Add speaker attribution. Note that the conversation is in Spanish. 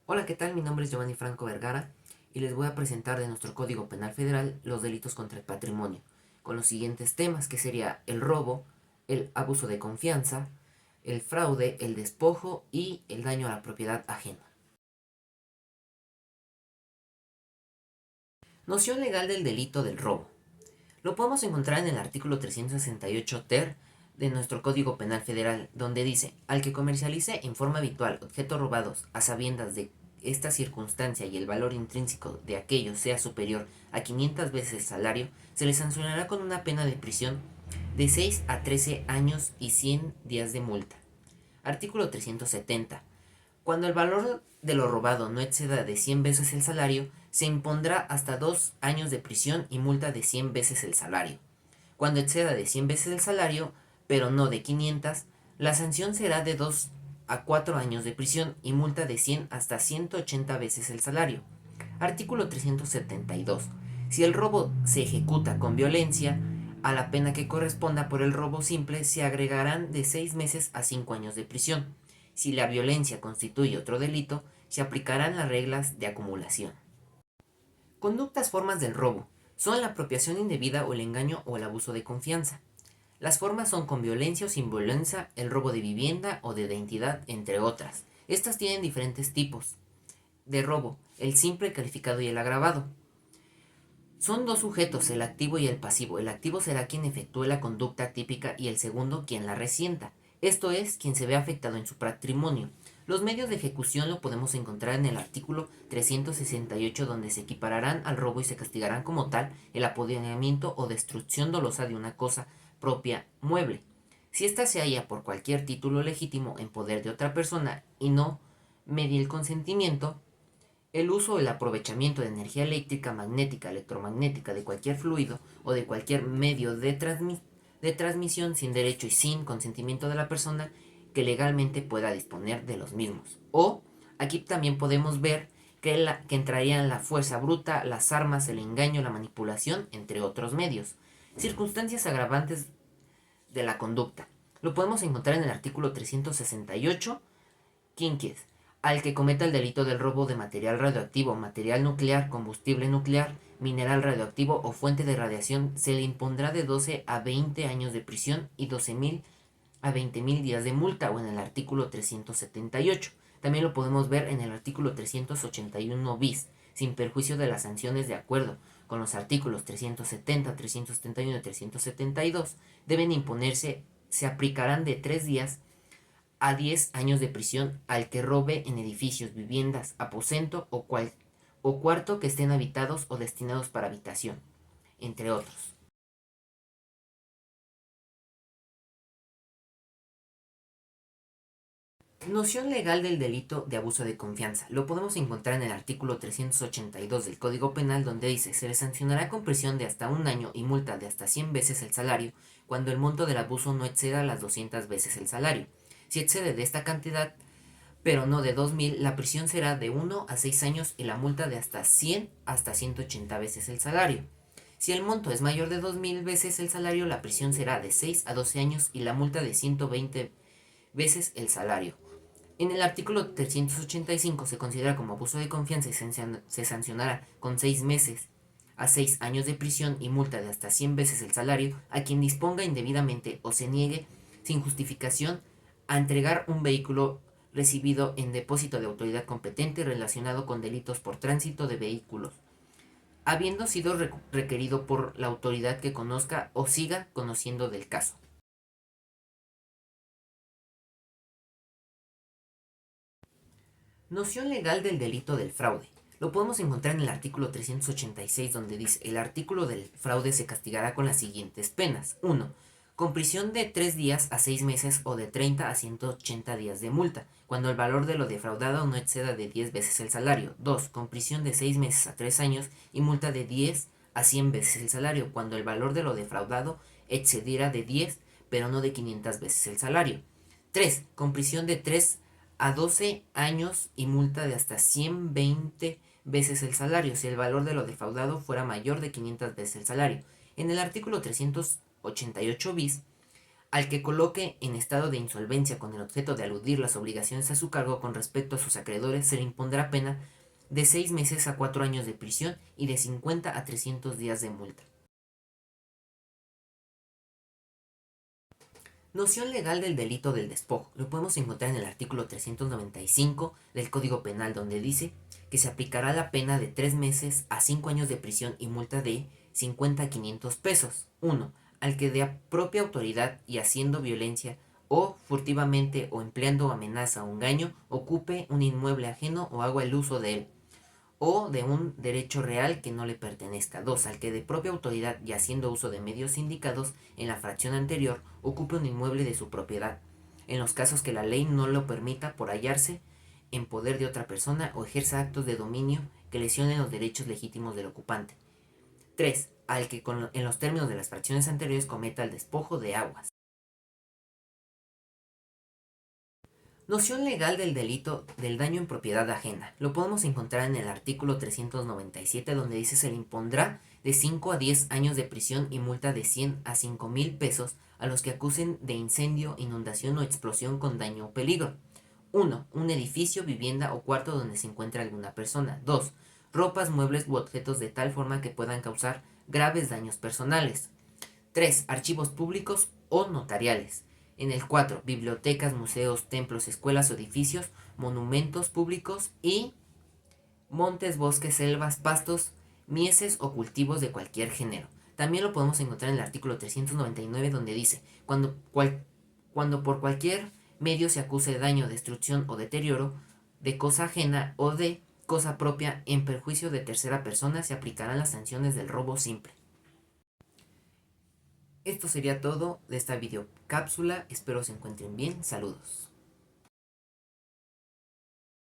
Speaker 1: Hola, ¿qué tal? Mi nombre es Giovanni Franco Vergara y les voy a presentar de nuestro Código Penal Federal los delitos contra el patrimonio, con los siguientes temas que sería el robo, el abuso de confianza, el fraude, el despojo y el daño a la propiedad ajena. Noción legal del delito del robo. Lo podemos encontrar en el artículo 368 ter de nuestro Código Penal Federal, donde dice: al que comercialice en forma habitual objetos robados a sabiendas de esta circunstancia y el valor intrínseco de aquello sea superior a 500 veces el salario, se le sancionará con una pena de prisión de 6 a 13 años y 100 días de multa. Artículo 370. Cuando el valor de lo robado no exceda de 100 veces el salario, se impondrá hasta 2 años de prisión y multa de 100 veces el salario. Cuando exceda de 100 veces el salario, pero no de 500, la sanción será de 2 a 4 años de prisión y multa de 100 hasta 180 veces el salario. Artículo 372. Si el robo se ejecuta con violencia, a la pena que corresponda por el robo simple se agregarán de 6 meses a 5 años de prisión. Si la violencia constituye otro delito, se aplicarán las reglas de acumulación. Conductas formas del robo. Son la apropiación indebida o el engaño o el abuso de confianza. Las formas son con violencia o sin violencia, el robo de vivienda o de identidad, entre otras. Estas tienen diferentes tipos de robo: el simple, el calificado y el agravado. Son dos sujetos, el activo y el pasivo. El activo será quien efectúe la conducta típica y el segundo quien la resienta. Esto es, quien se ve afectado en su patrimonio. Los medios de ejecución lo podemos encontrar en el artículo 368, donde se equipararán al robo y se castigarán como tal el apoderamiento o destrucción dolosa de una cosa propia mueble, si ésta se halla por cualquier título legítimo en poder de otra persona y no medie el consentimiento. El uso o el aprovechamiento de energía eléctrica, magnética, electromagnética de cualquier fluido o de cualquier medio de transmisión sin derecho y sin consentimiento de la persona que legalmente pueda disponer de los mismos. O aquí también podemos ver que entrarían la fuerza bruta, las armas, el engaño, la manipulación, entre otros medios. Circunstancias agravantes de la conducta. Lo podemos encontrar en el artículo 368. Quinquies: al que cometa el delito del robo de material radioactivo, material nuclear, combustible nuclear, mineral radioactivo o fuente de radiación, se le impondrá de 12 a 20 años de prisión y 12.000 a 20.000 días de multa, o en el artículo 378. También lo podemos ver en el artículo 381 bis, sin perjuicio de las sanciones de acuerdo con los artículos 370, 371 y 372. Deben imponerse, se aplicarán de 3 días a 10 años de prisión al que robe en edificios, viviendas, aposento o cuarto que estén habitados o destinados para habitación, entre otros. Noción legal del delito de abuso de confianza. Lo podemos encontrar en el artículo 382 del Código Penal, donde dice: se le sancionará con prisión de hasta un año y multa de hasta 100 veces el salario cuando el monto del abuso no exceda las 200 veces el salario. Si excede de esta cantidad, pero no de 2.000, la prisión será de 1 a 6 años y la multa de hasta 100 hasta 180 veces el salario. Si el monto es mayor de 2.000 veces el salario, la prisión será de 6 a 12 años y la multa de 120 veces el salario. En el artículo 385 se considera como abuso de confianza y se sancionará con 6 meses a 6 años de prisión y multa de hasta 100 veces el salario a quien disponga indebidamente o se niegue sin justificación a entregar un vehículo recibido en depósito de autoridad competente relacionado con delitos por tránsito de vehículos, habiendo sido requerido por la autoridad que conozca o siga conociendo del caso. Noción legal del delito del fraude. Lo podemos encontrar en el artículo 386, donde dice: el artículo del fraude se castigará con las siguientes penas. 1. Con prisión de 3 días a 6 meses o de 30 a 180 días de multa, cuando el valor de lo defraudado no exceda de 10 veces el salario. 2. Con prisión de 6 meses a 3 años y multa de 10 a 100 veces el salario, cuando el valor de lo defraudado excediera de 10, pero no de 500 veces el salario. 3. Con prisión de 3 a 12 años y multa de hasta 120 veces el salario, si el valor de lo defraudado fuera mayor de 500 veces el salario. En el artículo 388 bis, Al que coloque en estado de insolvencia con el objeto de eludir las obligaciones a su cargo con respecto a sus acreedores se le impondrá pena de 6 meses a 4 años de prisión y de 50 a 300 días de multa. Noción legal del delito del despojo. Lo podemos encontrar en el artículo 395 del Código Penal, donde dice que se aplicará la pena de 3 meses a 5 años de prisión y multa de 50 a 500 pesos. 1. Al que de propia autoridad y haciendo violencia o furtivamente o empleando amenaza o engaño ocupe un inmueble ajeno o haga el uso de él o de un derecho real que no le pertenezca. 2. Al que de propia autoridad y haciendo uso de medios indicados en la fracción anterior ocupe un inmueble de su propiedad, en los casos que la ley no lo permita por hallarse en poder de otra persona o ejerza actos de dominio que lesionen los derechos legítimos del ocupante. 3. Al que en los términos de las fracciones anteriores cometa el despojo de aguas. Noción legal del delito del daño en propiedad ajena. Lo podemos encontrar en el artículo 397, donde dice se le impondrá de 5 a 10 años de prisión y multa de 100 a 5,000 pesos a los que acusen de incendio, inundación o explosión con daño o peligro. 1. Un edificio, vivienda o cuarto donde se encuentra alguna persona. 2. Ropas, muebles u objetos de tal forma que puedan causar graves daños personales. 3. Archivos públicos o notariales. En el 4. Bibliotecas, museos, templos, escuelas o edificios, monumentos públicos y montes, bosques, selvas, pastos, mieses o cultivos de cualquier género. También lo podemos encontrar en el artículo 399, donde dice, cuando por cualquier medio se acuse de daño, destrucción o deterioro de cosa ajena o de cosa propia en perjuicio de tercera persona, se aplicarán las sanciones del robo simple. Esto sería todo de esta videocápsula, espero se encuentren bien, saludos.